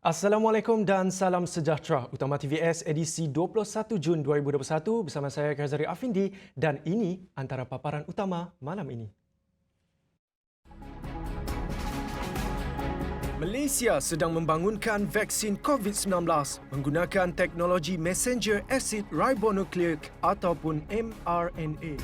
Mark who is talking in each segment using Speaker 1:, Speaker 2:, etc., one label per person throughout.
Speaker 1: Assalamualaikum dan salam sejahtera. Utama TVS edisi 21 Jun 2021 bersama saya Kazari Afindi dan ini antara paparan utama malam ini. Malaysia sedang membangunkan vaksin COVID-19 menggunakan teknologi messenger acid ribonucleic ataupun mRNA.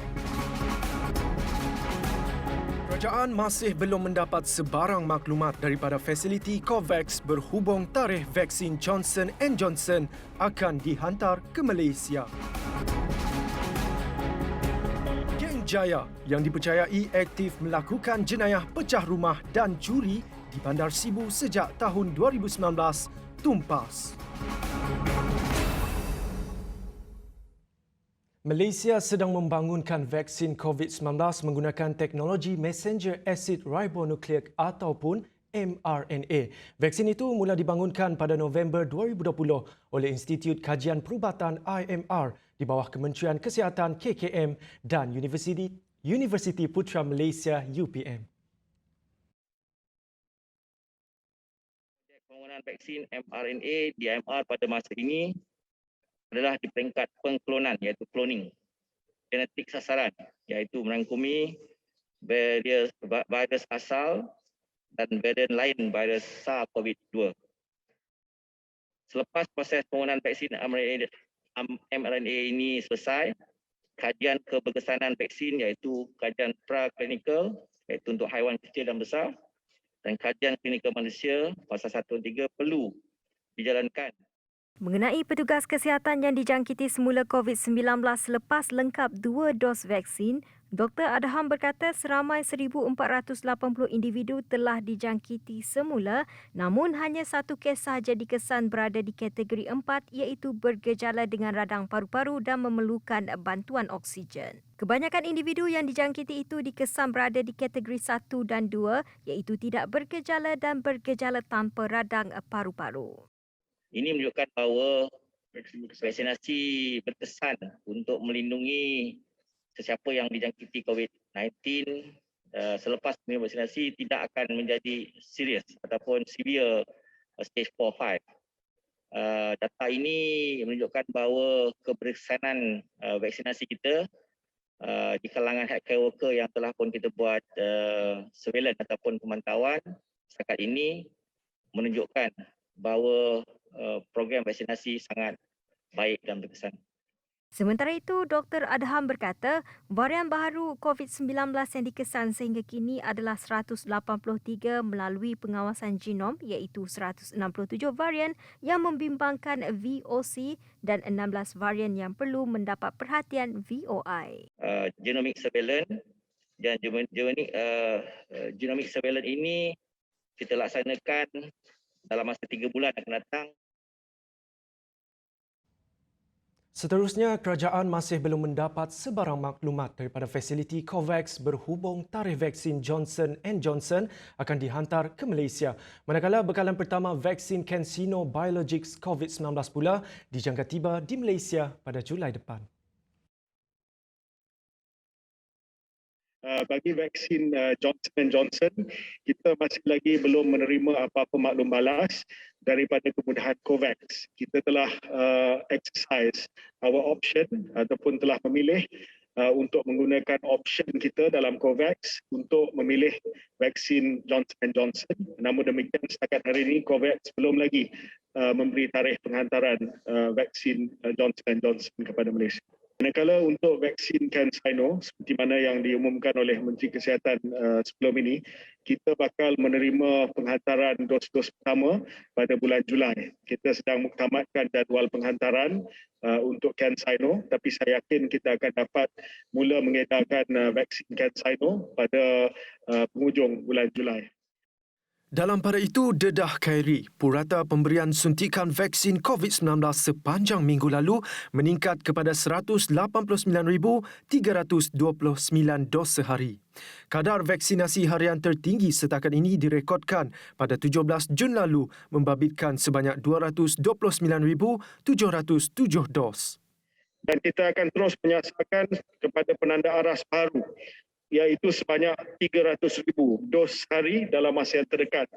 Speaker 1: Kerajaan masih belum mendapat sebarang maklumat daripada fasiliti COVAX berhubung tarikh vaksin Johnson & Johnson akan dihantar ke Malaysia. Geng Jaya yang dipercayai aktif melakukan jenayah pecah rumah dan curi di Bandar Sibu sejak tahun 2019 tumpas. Malaysia sedang membangunkan vaksin COVID-19 menggunakan teknologi messenger acid ribonucleic ataupun mRNA. Vaksin itu mula dibangunkan pada November 2020 oleh Institut Kajian Perubatan IMR di bawah Kementerian Kesihatan KKM dan Universiti Putra Malaysia UPM.
Speaker 2: Pembangunan vaksin mRNA DMR pada masa ini adalah di peringkat pengklonan iaitu cloning. Genetik sasaran iaitu merangkumi virus asal dan varian lain virus SARS-CoV-2. Selepas proses pembangunan vaksin mRNA ini selesai, kajian keberkesanan vaksin iaitu kajian praklinikal iaitu untuk haiwan kecil dan besar dan kajian klinikal manusia fasa 1 dan 3 perlu dijalankan.
Speaker 3: Mengenai petugas kesihatan yang dijangkiti semula COVID-19 selepas lengkap 2 dos vaksin, Dr. Adham berkata seramai 1,480 individu telah dijangkiti semula, namun hanya 1 kes sahaja dikesan berada di kategori 4 iaitu bergejala dengan radang paru-paru dan memerlukan bantuan oksigen. Kebanyakan individu yang dijangkiti itu dikesan berada di kategori 1 dan 2 iaitu tidak bergejala dan bergejala tanpa radang paru-paru.
Speaker 2: Ini menunjukkan bahawa vaksinasi berkesan untuk melindungi sesiapa yang dijangkiti COVID-19 selepas vaksinasi tidak akan menjadi serius ataupun severe stage 4-5. Data ini menunjukkan bahawa keberkesanan vaksinasi kita di kalangan healthcare worker yang telah pun kita buat surveillance ataupun pemantauan setakat ini menunjukkan bahawa program vaksinasi sangat baik dan berkesan.
Speaker 3: Sementara itu, Dr. Adham berkata, varian baharu COVID-19 yang dikesan sehingga kini adalah 183 melalui pengawasan genom iaitu 167 varian yang membimbangkan VOC dan 16 varian yang perlu mendapat perhatian VOI.
Speaker 2: Genomic surveillance dan genomic surveillance ini kita laksanakan dalam masa 3 bulan akan datang.
Speaker 1: Seterusnya, kerajaan masih belum mendapat sebarang maklumat daripada fasiliti COVAX berhubung tarikh vaksin Johnson & Johnson akan dihantar ke Malaysia. Manakala bekalan pertama vaksin CanSino Biologics COVID-19 pula dijangka tiba di Malaysia pada Julai depan.
Speaker 4: Bagi vaksin Johnson & Johnson, kita masih lagi belum menerima apa-apa maklum balas daripada kemudahan COVAX. Kita telah exercise our option ataupun telah memilih untuk menggunakan option kita dalam COVAX untuk memilih vaksin Johnson & Johnson. Namun demikian setakat hari ini COVAX belum lagi memberi tarikh penghantaran vaksin Johnson & Johnson kepada Malaysia. Manakala untuk vaksin CanSino, seperti mana yang diumumkan oleh Menteri Kesihatan sebelum ini, kita bakal menerima penghantaran dos-dos pertama pada bulan Julai. Kita sedang muktamadkan jadual penghantaran untuk CanSino, tapi saya yakin kita akan dapat mula mengedarkan vaksin CanSino pada penghujung bulan Julai.
Speaker 1: Dalam pada itu, dedah KAIRI, purata pemberian suntikan vaksin COVID-19 sepanjang minggu lalu meningkat kepada 189,329 dos sehari. Kadar vaksinasi harian tertinggi setakat ini direkodkan pada 17 Jun lalu membabitkan sebanyak 229,707 dos.
Speaker 4: Dan kita akan terus menyasarkan kepada penanda aras baru, iaitu sebanyak 300,000 dos hari dalam masa yang terdekat.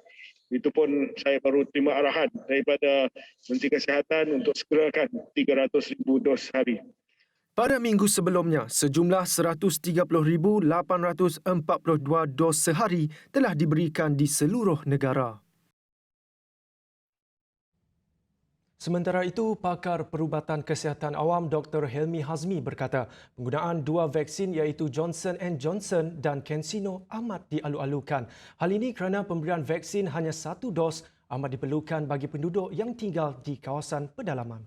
Speaker 4: Itu pun saya baru terima arahan daripada Menteri Kesihatan untuk segerakan 300,000 dos sehari.
Speaker 1: Pada minggu sebelumnya, sejumlah 130,842 dos sehari telah diberikan di seluruh negara. Sementara itu, pakar perubatan kesihatan awam Dr. Helmi Hazmi berkata penggunaan dua vaksin iaitu Johnson & Johnson dan CanSino amat dialu-alukan. Hal ini kerana pemberian vaksin hanya satu dos amat diperlukan bagi penduduk yang tinggal di kawasan pedalaman.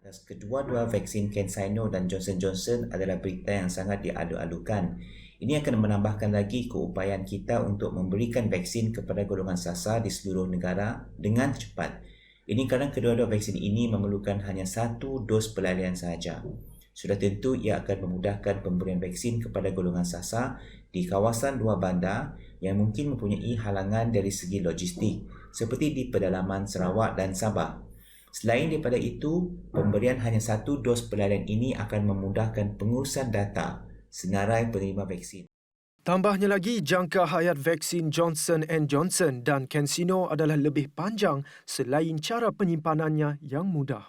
Speaker 5: Kedua-dua vaksin CanSino dan Johnson & Johnson adalah berita yang sangat dialu-alukan. Ini akan menambahkan lagi keupayaan kita untuk memberikan vaksin kepada golongan sasar di seluruh negara dengan cepat. Ini kerana kedua-dua vaksin ini memerlukan hanya satu dos pelarian sahaja. Sudah tentu ia akan memudahkan pemberian vaksin kepada golongan sasar di kawasan luar bandar yang mungkin mempunyai halangan dari segi logistik seperti di pedalaman Sarawak dan Sabah. Selain daripada itu, pemberian hanya satu dos pelarian ini akan memudahkan pengurusan data senarai penerima vaksin.
Speaker 1: Tambahnya lagi, jangka hayat vaksin Johnson & Johnson dan CanSino adalah lebih panjang selain cara penyimpanannya yang mudah.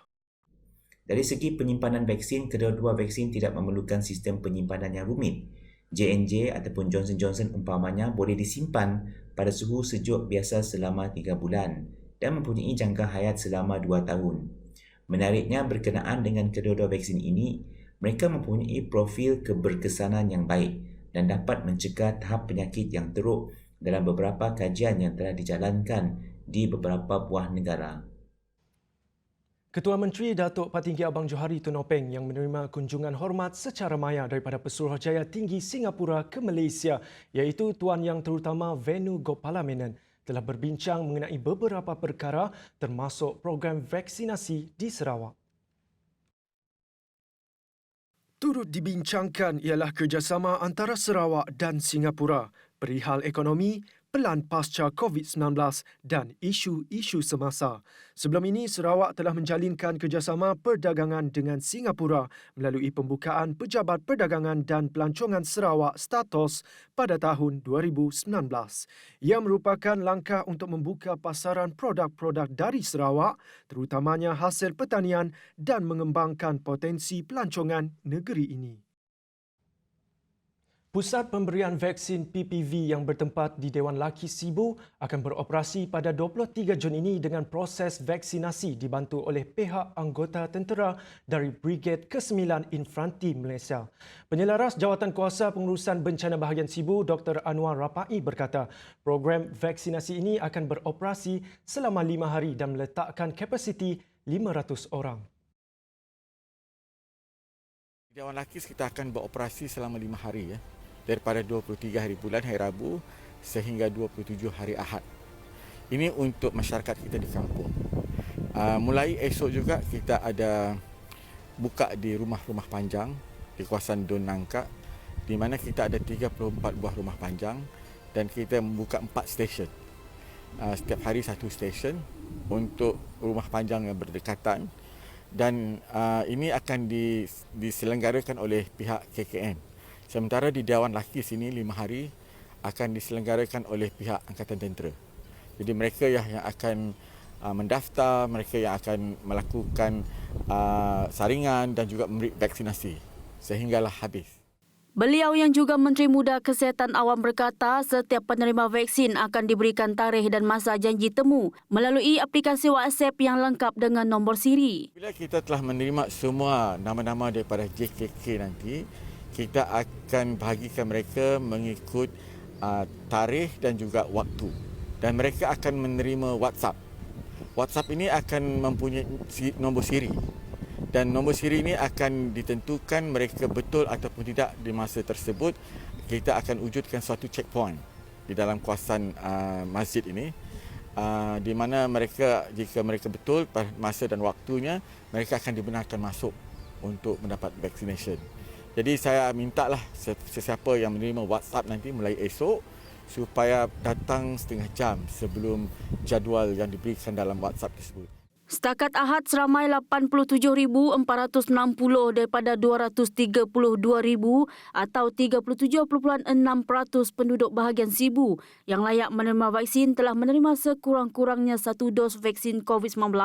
Speaker 5: Dari segi penyimpanan vaksin, kedua-dua vaksin tidak memerlukan sistem penyimpanan yang rumit. J&J ataupun Johnson & Johnson umpamanya boleh disimpan pada suhu sejuk biasa selama 3 bulan dan mempunyai jangka hayat selama 2 tahun. Menariknya, berkenaan dengan kedua-dua vaksin ini, mereka mempunyai profil keberkesanan yang baik dan dapat mencegah tahap penyakit yang teruk dalam beberapa kajian yang telah dijalankan di beberapa buah negara.
Speaker 1: Ketua Menteri Datuk Patinggi Abang Johari Tun Nopeng yang menerima kunjungan hormat secara maya daripada Pesuruhjaya Tinggi Singapura ke Malaysia iaitu Tuan Yang Terutama Venu Gopala Menon telah berbincang mengenai beberapa perkara termasuk program vaksinasi di Sarawak. Turut dibincangkan ialah kerjasama antara Sarawak dan Singapura, perihal ekonomi, pelan pasca COVID-19 dan isu-isu semasa. Sebelum ini, Sarawak telah menjalinkan kerjasama perdagangan dengan Singapura melalui pembukaan Pejabat Perdagangan dan Pelancongan Sarawak Statos pada tahun 2019. Ia merupakan langkah untuk membuka pasaran produk-produk dari Sarawak, terutamanya hasil pertanian dan mengembangkan potensi pelancongan negeri ini. Pusat Pemberian Vaksin PPV yang bertempat di Dewan Laki Sibu akan beroperasi pada 23 Jun ini dengan proses vaksinasi dibantu oleh pihak anggota tentera dari Brigade ke-9 Infanti Malaysia. Penyelaras Jawatankuasa Pengurusan Bencana Bahagian Sibu, Dr. Anwar Rapai berkata, program vaksinasi ini akan beroperasi selama 5 hari dan meletakkan kapasiti 500 orang.
Speaker 6: Dewan Lakis kita akan beroperasi selama 5 hari daripada 23 hari bulan hari Rabu sehingga 27 hari Ahad. Ini untuk masyarakat kita di kampung. Mulai esok juga kita ada buka di rumah-rumah panjang di kawasan Dun Nangka di mana kita ada 34 buah rumah panjang dan kita membuka 4 stesen. Setiap hari satu stesen untuk rumah panjang yang berdekatan dan ini akan diselenggarakan oleh pihak KKN. Sementara di Dewan Laki sini 5 hari akan diselenggarakan oleh pihak Angkatan Tentera. Jadi mereka yang akan mendaftar, mereka yang akan melakukan saringan dan juga memberi vaksinasi sehinggalah habis.
Speaker 7: Beliau yang juga Menteri Muda Kesihatan Awam berkata setiap penerima vaksin akan diberikan tarikh dan masa janji temu melalui aplikasi WhatsApp yang lengkap dengan nombor siri.
Speaker 6: Bila kita telah menerima semua nama-nama daripada JKK nanti, kita akan bahagikan mereka mengikut tarikh dan juga waktu. Dan mereka akan menerima WhatsApp. WhatsApp ini akan mempunyai nombor siri. Dan nombor siri ini akan ditentukan mereka betul ataupun tidak di masa tersebut. Kita akan wujudkan suatu checkpoint di dalam kawasan masjid ini. Di mana mereka, jika mereka betul pada masa dan waktunya, mereka akan dibenarkan masuk untuk mendapat vaccination. Jadi saya mintalah sesiapa yang menerima WhatsApp nanti mulai esok supaya datang setengah jam sebelum jadual yang diberikan dalam WhatsApp tersebut.
Speaker 7: Setakat Ahad, seramai 87,460 daripada 232,000 atau 37.6% penduduk bahagian Sibu yang layak menerima vaksin telah menerima sekurang-kurangnya 1 dos vaksin COVID-19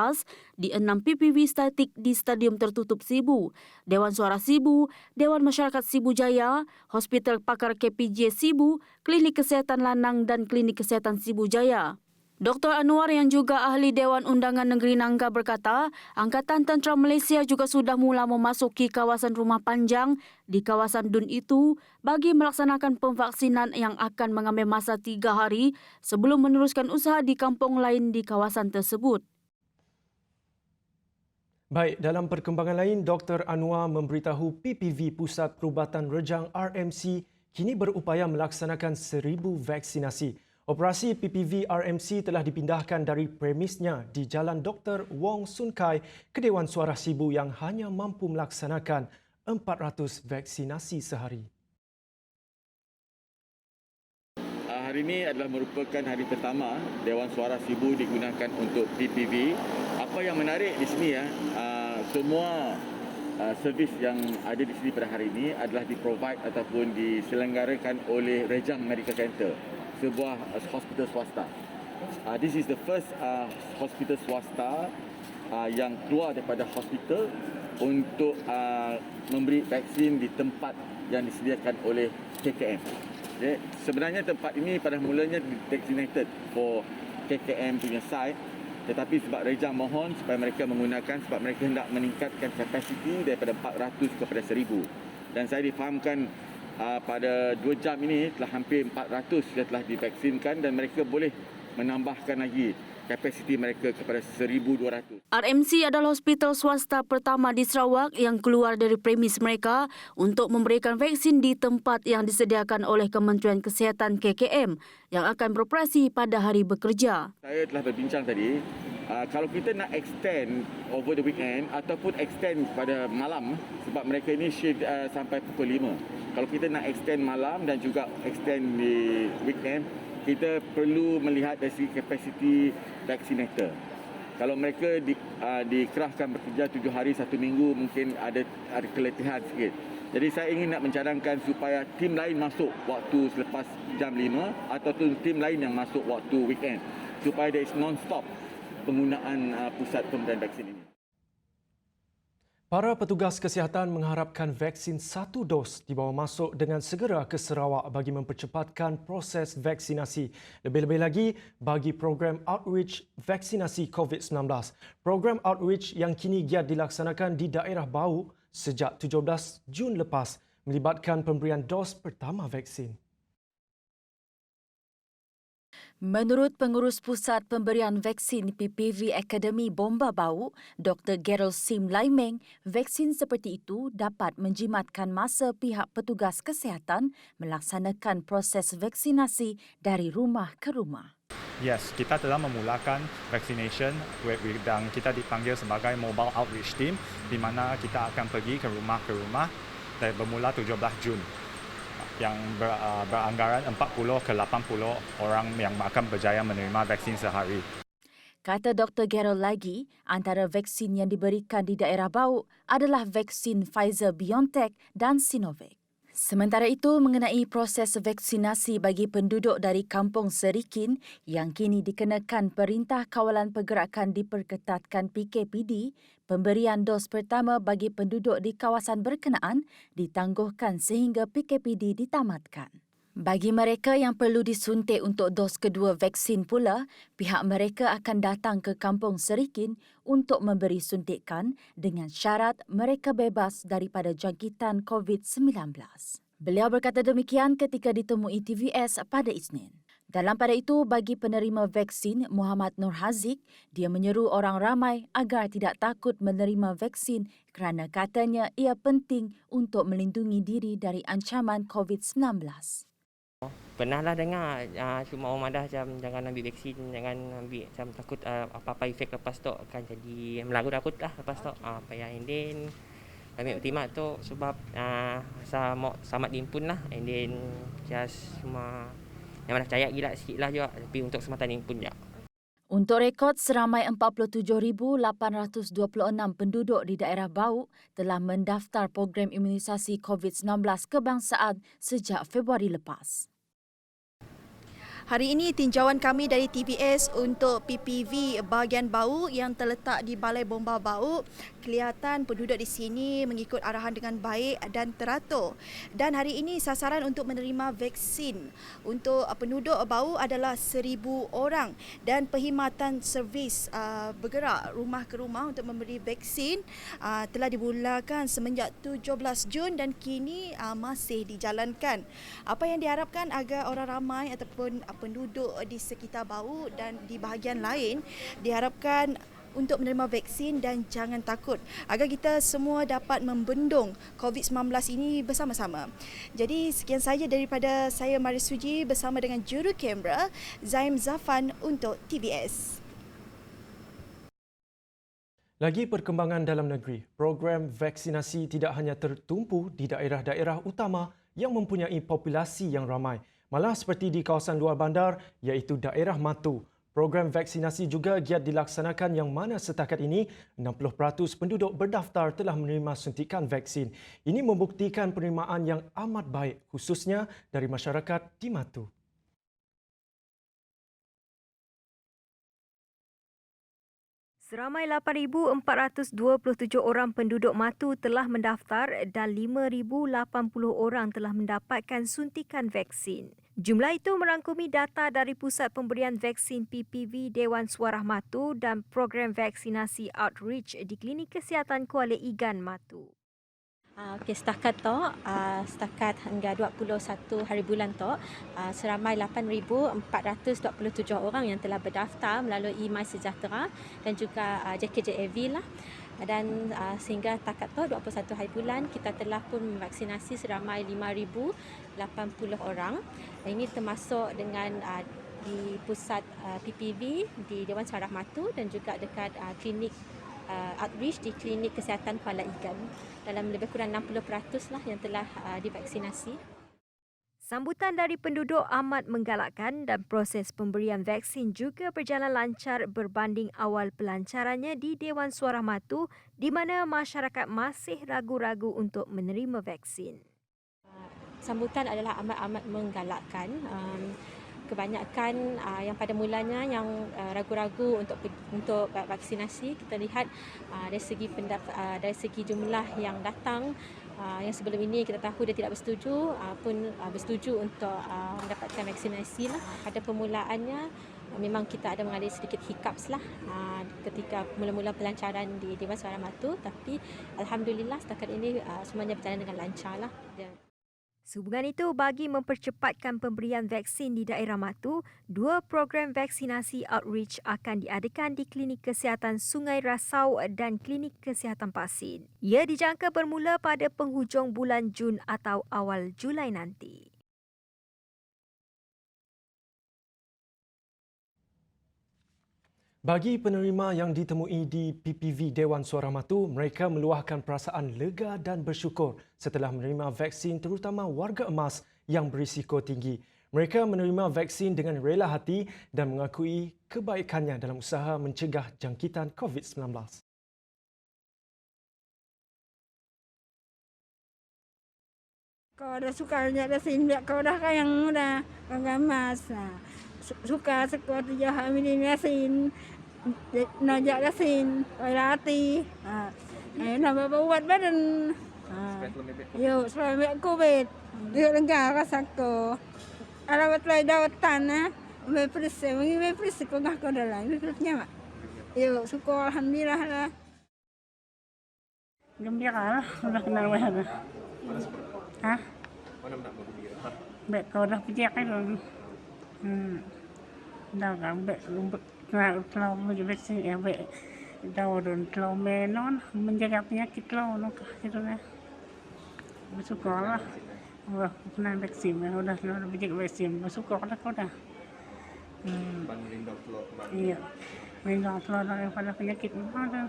Speaker 7: di 6 PPV statik di Stadium Tertutup Sibu, Dewan Suara Sibu, Dewan Masyarakat Sibu Jaya, Hospital Pakar KPJ Sibu, Klinik Kesihatan Lanang dan Klinik Kesihatan Sibu Jaya. Dr. Anwar yang juga ahli Dewan Undangan Negeri Nangka berkata, Angkatan Tentera Malaysia juga sudah mula memasuki kawasan rumah panjang di kawasan Dun itu bagi melaksanakan pemvaksinan yang akan mengambil masa 3 hari sebelum meneruskan usaha di kampung lain di kawasan tersebut.
Speaker 1: Baik, dalam perkembangan lain, Dr. Anwar memberitahu PPV Pusat Perubatan Rejang RMC kini berupaya melaksanakan 1,000 vaksinasi. Operasi PPV RMC telah dipindahkan dari premisnya di Jalan Dr. Wong Sun Kai ke Dewan Suara Sibu yang hanya mampu melaksanakan 400 vaksinasi sehari.
Speaker 6: Hari ini adalah merupakan hari pertama Dewan Suara Sibu digunakan untuk PPV. Apa yang menarik di sini semua servis yang ada di sini pada hari ini adalah di-provide ataupun diselenggarakan oleh Rejang Medical Center, sebuah hospital swasta. This is the first hospital swasta yang keluar daripada hospital untuk memberi vaksin di tempat yang disediakan oleh KKM. Okay. Sebenarnya tempat ini pada mulanya designated for KKM punya site, tetapi sebab Rejang mohon supaya mereka menggunakan sebab mereka hendak meningkatkan kapasiti daripada 400 kepada 1,000. Dan saya difahamkan pada 2 jam ini telah hampir 400 yang telah divaksinkan dan mereka boleh menambahkan lagi kapasiti mereka kepada 1,200.
Speaker 7: RMC adalah hospital swasta pertama di Sarawak yang keluar dari premis mereka untuk memberikan vaksin di tempat yang disediakan oleh Kementerian Kesihatan KKM yang akan beroperasi pada hari bekerja.
Speaker 6: Saya telah berbincang tadi, kalau kita nak extend over the weekend ataupun extend pada malam sebab mereka ini shift sampai pukul 5. Kalau kita nak extend malam dan juga extend di weekend, kita perlu melihat dari segi kapasiti vaccinator. Kalau mereka dikerahkan bekerja 7 hari 1 minggu, mungkin ada keletihan sikit. Jadi saya ingin nak mencadangkan supaya tim lain masuk waktu selepas jam 5 ataupun tim lain yang masuk waktu weekend supaya there is non-stop penggunaan pusat pemberian vaksin ini.
Speaker 1: Para petugas kesihatan mengharapkan vaksin 1 dos dibawa masuk dengan segera ke Sarawak bagi mempercepatkan proses vaksinasi. Lebih-lebih lagi bagi program outreach vaksinasi COVID-19. Program outreach yang kini giat dilaksanakan di daerah Bau sejak 17 Jun lepas melibatkan pemberian dos pertama vaksin.
Speaker 3: Menurut Pengurus Pusat Pemberian Vaksin PPV Akademi Bomba Bau, Dr. Gerald Sim Laimeng, vaksin seperti itu dapat menjimatkan masa pihak petugas kesihatan melaksanakan proses vaksinasi dari rumah ke rumah.
Speaker 8: Yes, kita telah memulakan vaccination dan kita dipanggil sebagai Mobile Outreach Team di mana kita akan pergi ke rumah dari bermula 17 Jun. Yang beranggaran 40 ke 80 orang yang akan berjaya menerima vaksin sehari.
Speaker 3: Kata Dr. Gerald lagi, antara vaksin yang diberikan di daerah Bau adalah vaksin Pfizer-BioNTech dan Sinovac. Sementara itu, mengenai proses vaksinasi bagi penduduk dari Kampung Serikin yang kini dikenakan Perintah Kawalan Pergerakan diperketatkan PKPD, pemberian dos pertama bagi penduduk di kawasan berkenaan ditangguhkan sehingga PKPD ditamatkan. Bagi mereka yang perlu disuntik untuk dos kedua vaksin pula, pihak mereka akan datang ke Kampung Serikin untuk memberi suntikan dengan syarat mereka bebas daripada jangkitan COVID-19. Beliau berkata demikian ketika ditemui TVS pada Isnin. Dalam pada itu, bagi penerima vaksin Muhammad Nur Haziq, dia menyeru orang ramai agar tidak takut menerima vaksin kerana katanya ia penting untuk melindungi diri dari ancaman COVID-19.
Speaker 9: Pernahlah dengar cuma orang madah macam jangan ambil vaksin, jangan ambil macam takut apa-apa efek lepas tu akan jadi melarut-larut lah lepas tu. Payah and then kami optimat tu sebab selamat diimpun lah and then just cuma yang mana percaya gila sikit lah juga tapi untuk keselamatan diimpun je.
Speaker 7: Untuk rekod, seramai 47,826 penduduk di daerah Bauk telah mendaftar program imunisasi COVID-19 kebangsaan sejak Februari lepas.
Speaker 10: Hari ini tinjauan kami dari TVS untuk PPV bahagian Bauk yang terletak di Balai Bomba Bauk. Kelihatan penduduk di sini mengikut arahan dengan baik dan teratur. Dan hari ini sasaran untuk menerima vaksin untuk penduduk Bauk adalah 1,000 orang. Dan perkhidmatan servis bergerak rumah ke rumah untuk memberi vaksin telah dimulakan semenjak 17 Jun dan kini masih dijalankan. Apa yang diharapkan agar orang ramai ataupun penduduk di sekitar Bauk dan di bahagian lain diharapkan untuk menerima vaksin dan jangan takut agar kita semua dapat membendung COVID-19 ini bersama-sama. Jadi sekian saja daripada saya Maris Suji bersama dengan juru kamera Zaim Zafan untuk TVS.
Speaker 1: Lagi perkembangan dalam negeri, program vaksinasi tidak hanya tertumpu di daerah-daerah utama yang mempunyai populasi yang ramai, malah seperti di kawasan luar bandar iaitu daerah Matu. Program vaksinasi juga giat dilaksanakan yang mana setakat ini 60% penduduk berdaftar telah menerima suntikan vaksin. Ini membuktikan penerimaan yang amat baik khususnya dari masyarakat di Matu.
Speaker 3: Seramai 8,427 orang penduduk Matu telah mendaftar dan 5,080 orang telah mendapatkan suntikan vaksin. Jumlah itu merangkumi data dari Pusat Pemberian Vaksin PPV Dewan Suarah Matu dan program vaksinasi Outreach di Klinik Kesihatan Kuala Igan Matu.
Speaker 11: Setakat hingga 21 hari bulan seramai 8,427 orang yang telah berdaftar melalui MySejahtera dan juga JKJAV lah. Dan sehingga takat 21 hari bulan kita telah pun memvaksinasi seramai 5,080 orang. Ini termasuk dengan di pusat PPV di Dewan Suarah Matu dan juga dekat klinik Outreach di Klinik Kesihatan Kuala Igan. Dalam lebih kurang 60% lah yang telah divaksinasi.
Speaker 3: Sambutan dari penduduk amat menggalakkan dan proses pemberian vaksin juga berjalan lancar berbanding awal pelancarannya di Dewan Suarah Matu di mana masyarakat masih ragu-ragu untuk menerima vaksin.
Speaker 11: Sambutan adalah amat menggalakkan. Kebanyakan yang pada mulanya yang ragu-ragu untuk vaksinasi, kita lihat dari segi jumlah yang datang yang sebelum ini kita tahu dia tidak bersetuju pun bersetuju untuk mendapatkan vaksinasi lah. Pada permulaannya memang kita ada mengalami sedikit hiccups lah ketika mula-mula pelancaran di Dewan Suarah Matu, tapi alhamdulillah setakat ini semuanya berjalan dengan lancar lah.
Speaker 3: Sehubungan itu, bagi mempercepatkan pemberian vaksin di daerah Matu, 2 program vaksinasi Outreach akan diadakan di Klinik Kesihatan Sungai Rasau dan Klinik Kesihatan Pasin. Ia dijangka bermula pada penghujung bulan Jun atau awal Julai nanti.
Speaker 1: Bagi penerima yang ditemui di PPV Dewan Suarah Matu, mereka meluahkan perasaan lega dan bersyukur setelah menerima vaksin terutama warga emas yang berisiko tinggi. Mereka menerima vaksin dengan rela hati dan mengakui kebaikannya dalam usaha mencegah jangkitan COVID-19.
Speaker 12: Kau dah suka dah sini, kau dah yang dah emas. Suka sekuat jahat ini asin, najak asin, lati, nak buat badan. Yo, selama COVID, yo lengkap rasaku. Arawat lagi dawat tanah, beperse kau ngah kau dalam, bepernya mak. Yo, syukur alhamdulillah lah. Gembira lah, sudah kenal wahana. Hah? Baik kau dah pergi kan? Dah gambek lumbek kalau vaksin ya baik dah orang kalau menon menjaga penyakit lo nak gitu lah bersyukurlah wah kena vaksin udah pergi vaksin bersyukurlah kau dah iya melindungi lo daripada penyakit mana.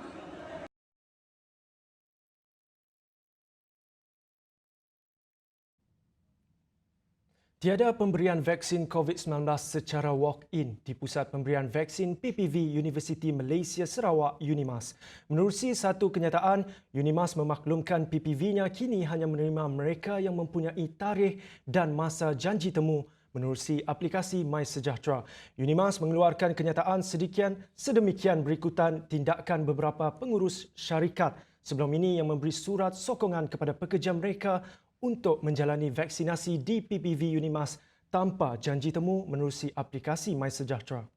Speaker 1: Tiada pemberian vaksin COVID-19 secara walk-in di Pusat Pemberian Vaksin PPV Universiti Malaysia Sarawak UNIMAS. Menerusi satu kenyataan, UNIMAS memaklumkan PPV-nya kini hanya menerima mereka yang mempunyai tarikh dan masa janji temu menerusi aplikasi MySejahtera. UNIMAS mengeluarkan kenyataan sedemikian berikutan tindakan beberapa pengurus syarikat sebelum ini yang memberi surat sokongan kepada pekerja mereka untuk menjalani vaksinasi di PPV UNIMAS tanpa janji temu menerusi aplikasi MySejahtera.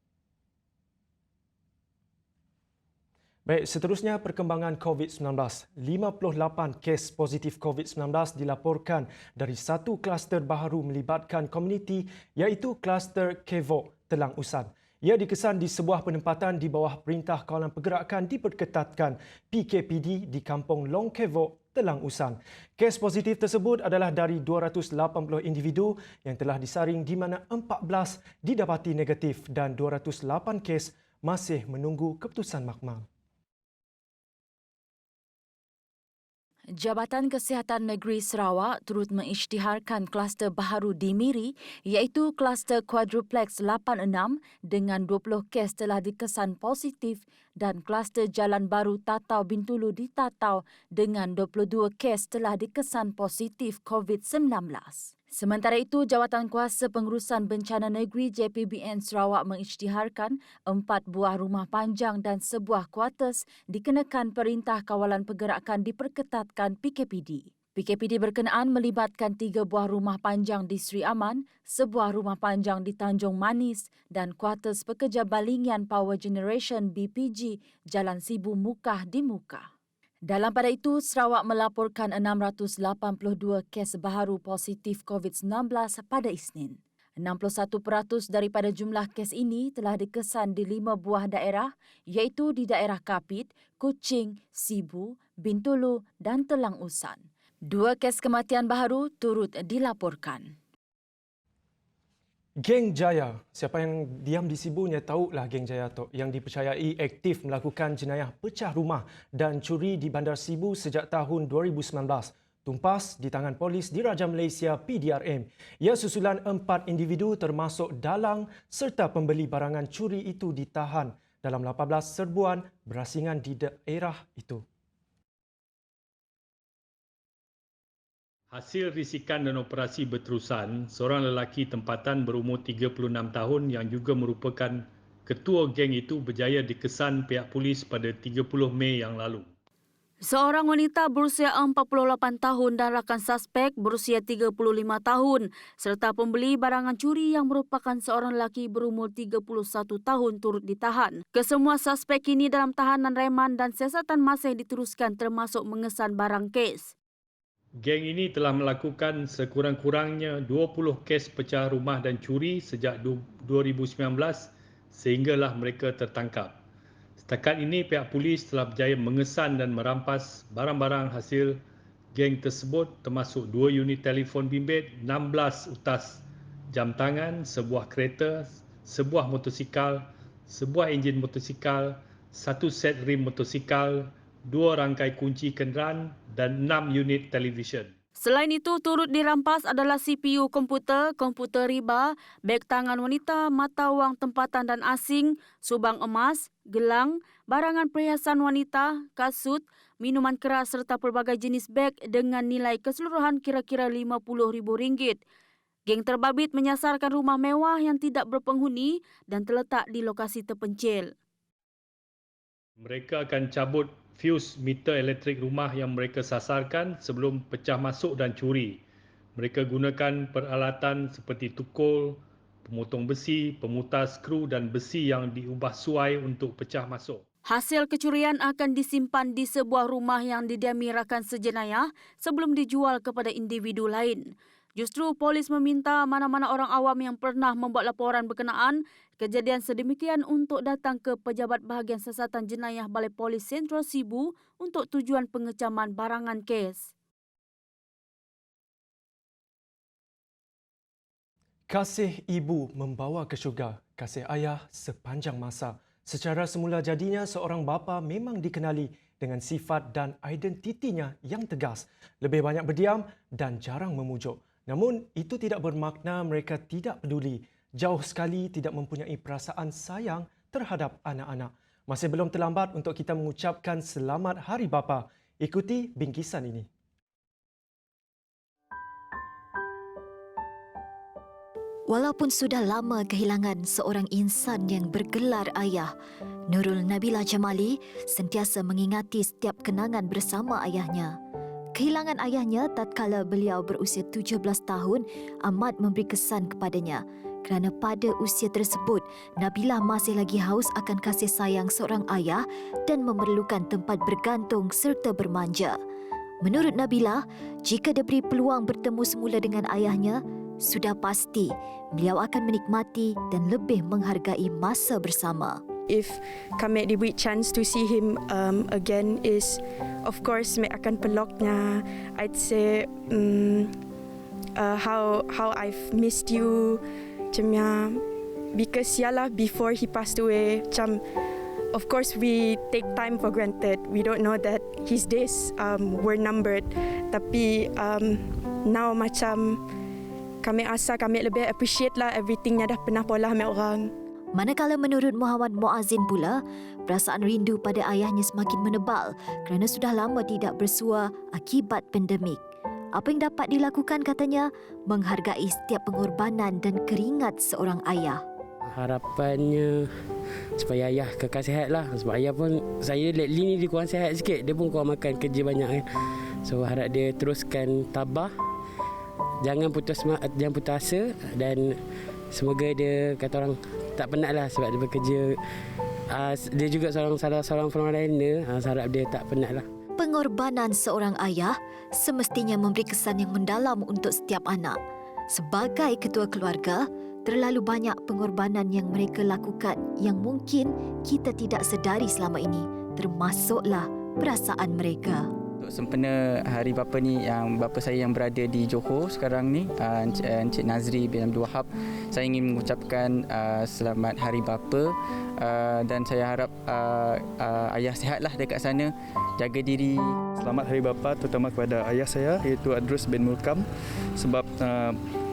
Speaker 1: Baik, seterusnya perkembangan COVID-19. 58 kes positif COVID-19 dilaporkan dari satu kluster baharu melibatkan komuniti iaitu kluster Kevok, Telang Usan. Ia dikesan di sebuah penempatan di bawah Perintah Kawalan Pergerakan diperketatkan PKPD di Kampung Long Kevok, Telang Usan. Kes positif tersebut adalah dari 280 individu yang telah disaring di mana 14 didapati negatif dan 208 kes masih menunggu keputusan makmal.
Speaker 7: Jabatan Kesihatan Negeri Sarawak turut mengisytiharkan kluster baharu di Miri iaitu kluster Quadruplex 86 dengan 20 kes telah dikesan positif dan kluster Jalan Baru Tatau Bintulu di Tatau dengan 22 kes telah dikesan positif COVID-19. Sementara itu, Jawatankuasa Pengurusan Bencana Negeri JPBN Sarawak mengisytiharkan 4 buah rumah panjang dan sebuah kuartus dikenakan Perintah Kawalan Pergerakan diperketatkan PKPD. PKPD berkenaan melibatkan 3 buah rumah panjang di Sri Aman, sebuah rumah panjang di Tanjung Manis dan kuartus pekerja balingian Power Generation BPG Jalan Sibu Mukah di Mukah. Dalam pada itu, Sarawak melaporkan 682 kes baharu positif COVID-19 pada Isnin. 61% daripada jumlah kes ini telah dikesan di 5 buah daerah iaitu di daerah Kapit, Kuching, Sibu, Bintulu dan Telang Usan. 2 kes kematian baharu turut dilaporkan.
Speaker 1: Geng Jaya, siapa yang diam di Sibunya tahulah Geng Jaya tu yang dipercayai aktif melakukan jenayah pecah rumah dan curi di Bandar Sibu sejak tahun 2019. Tumpas di tangan polis Diraja Malaysia PDRM. Ia susulan 4 individu termasuk dalang serta pembeli barangan curi itu ditahan dalam 18 serbuan berasingan di daerah itu.
Speaker 13: Hasil risikan dan operasi berterusan, seorang lelaki tempatan berumur 36 tahun yang juga merupakan ketua geng itu berjaya dikesan pihak polis pada 30 Mei yang lalu.
Speaker 7: Seorang wanita berusia 48 tahun dan rakan suspek berusia 35 tahun serta pembeli barangan curi yang merupakan seorang lelaki berumur 31 tahun turut ditahan. Kesemua suspek kini dalam tahanan reman dan siasatan masih diteruskan termasuk mengesan barang kes.
Speaker 13: Geng ini telah melakukan sekurang-kurangnya 20 kes pecah rumah dan curi sejak 2019 sehinggalah mereka tertangkap. Setakat ini pihak polis telah berjaya mengesan dan merampas barang-barang hasil geng tersebut termasuk 2 unit telefon bimbit, 16 utas jam tangan, sebuah kereta, sebuah motosikal, sebuah enjin motosikal, 1 set rim motosikal, 2 rangkai kunci kenderaan dan 6 unit televisyen.
Speaker 7: Selain itu, turut dirampas adalah CPU komputer, komputer riba, beg tangan wanita, mata wang tempatan dan asing, subang emas, gelang, barangan perhiasan wanita, kasut, minuman keras serta pelbagai jenis beg dengan nilai keseluruhan kira-kira RM50,000. Geng terbabit menyasarkan rumah mewah yang tidak berpenghuni dan terletak di lokasi terpencil.
Speaker 13: Mereka akan cabut fuse meter elektrik rumah yang mereka sasarkan sebelum pecah masuk dan curi. Mereka gunakan peralatan seperti tukul, pemotong besi, pemutar skru dan besi yang diubah suai untuk pecah masuk.
Speaker 7: Hasil kecurian akan disimpan di sebuah rumah yang didiami rakan sejenayah sebelum dijual kepada individu lain. Justru polis meminta mana-mana orang awam yang pernah membuat laporan berkenaan kejadian sedemikian untuk datang ke Pejabat Bahagian Siasatan Jenayah Balai Polis Sentral Sibu untuk tujuan pengecaman barangan kes.
Speaker 1: Kasih ibu membawa ke syurga, kasih ayah sepanjang masa. Secara semula jadinya seorang bapa memang dikenali dengan sifat dan identitinya yang tegas, lebih banyak berdiam dan jarang memujuk. Namun, itu tidak bermakna mereka tidak peduli. Jauh sekali tidak mempunyai perasaan sayang terhadap anak-anak. Masih belum terlambat untuk kita mengucapkan Selamat Hari Bapa. Ikuti bingkisan ini.
Speaker 14: Walaupun sudah lama kehilangan seorang insan yang bergelar ayah, Nurul Nabila Jamali sentiasa mengingati setiap kenangan bersama ayahnya. Kehilangan ayahnya tatkala beliau berusia 17 tahun amat memberi kesan kepadanya kerana pada usia tersebut Nabila masih lagi haus akan kasih sayang seorang ayah dan memerlukan tempat bergantung serta bermanja. Menurut Nabila, jika diberi peluang bertemu semula dengan ayahnya, sudah pasti beliau akan menikmati dan lebih menghargai masa bersama.
Speaker 15: If kami diberi chance to see him again is, of course, kami akan peluknya. I'd say how I've missed you, macamnya, because yalah before he passed away, macam, of course we take time for granted. We don't know that his days were numbered. Tapi now macam kami asa kami lebih appreciate lah everything yang dah pernah pola kami orang.
Speaker 14: Manakala menurut Muhammad Muazzin pula, perasaan rindu pada ayahnya semakin menebal kerana sudah lama tidak bersua akibat pandemik. Apa yang dapat dilakukan katanya, menghargai setiap pengorbanan dan keringat seorang ayah.
Speaker 16: Harapannya supaya ayah kekal sihat lah. Sebab ayah pun, saya lately ni dia kurang sihat sikit. Dia pun kurang makan, kerja banyak kan. So harap dia teruskan tabah. Jangan putus asa dan semoga dia kata orang tak penat lah sebab dia bekerja. Dia juga salah seorang frontliner, harap dia tak penat lah.
Speaker 14: Pengorbanan seorang ayah semestinya memberi kesan yang mendalam untuk setiap anak. Sebagai ketua keluarga, terlalu banyak pengorbanan yang mereka lakukan yang mungkin kita tidak sedari selama ini, termasuklah perasaan mereka.
Speaker 17: Untuk sempena Hari Bapa ni, yang bapa saya yang berada di Johor sekarang ni, Encik Nazri bin Abdul Wahab, saya ingin mengucapkan Selamat Hari Bapa dan saya harap ayah sihatlah dekat sana, jaga diri.
Speaker 18: Selamat Hari Bapa terutama kepada ayah saya iaitu Adrus bin Mulkam sebab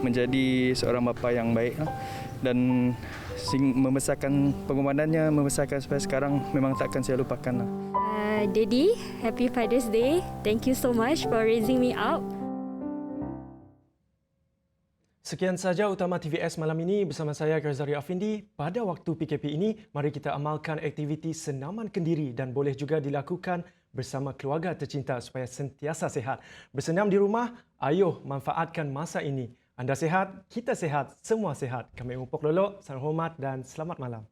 Speaker 18: menjadi seorang bapa yang baik dan membesarkan pengorbanannya, membesarkan sampai sekarang memang takkan saya lupakan.
Speaker 19: Daddy, happy Father's Day. Thank you so much for raising me up.
Speaker 1: Sekian saja Utama TVS malam ini bersama saya Garzari Afindi. Pada waktu PKP ini, mari kita amalkan aktiviti senaman kendiri dan boleh juga dilakukan bersama keluarga tercinta supaya sentiasa sihat. Bersenam di rumah, ayuh manfaatkan masa ini. Anda sihat, kita sihat, semua sihat. Kami Upok Lolok, salam hormat dan selamat malam.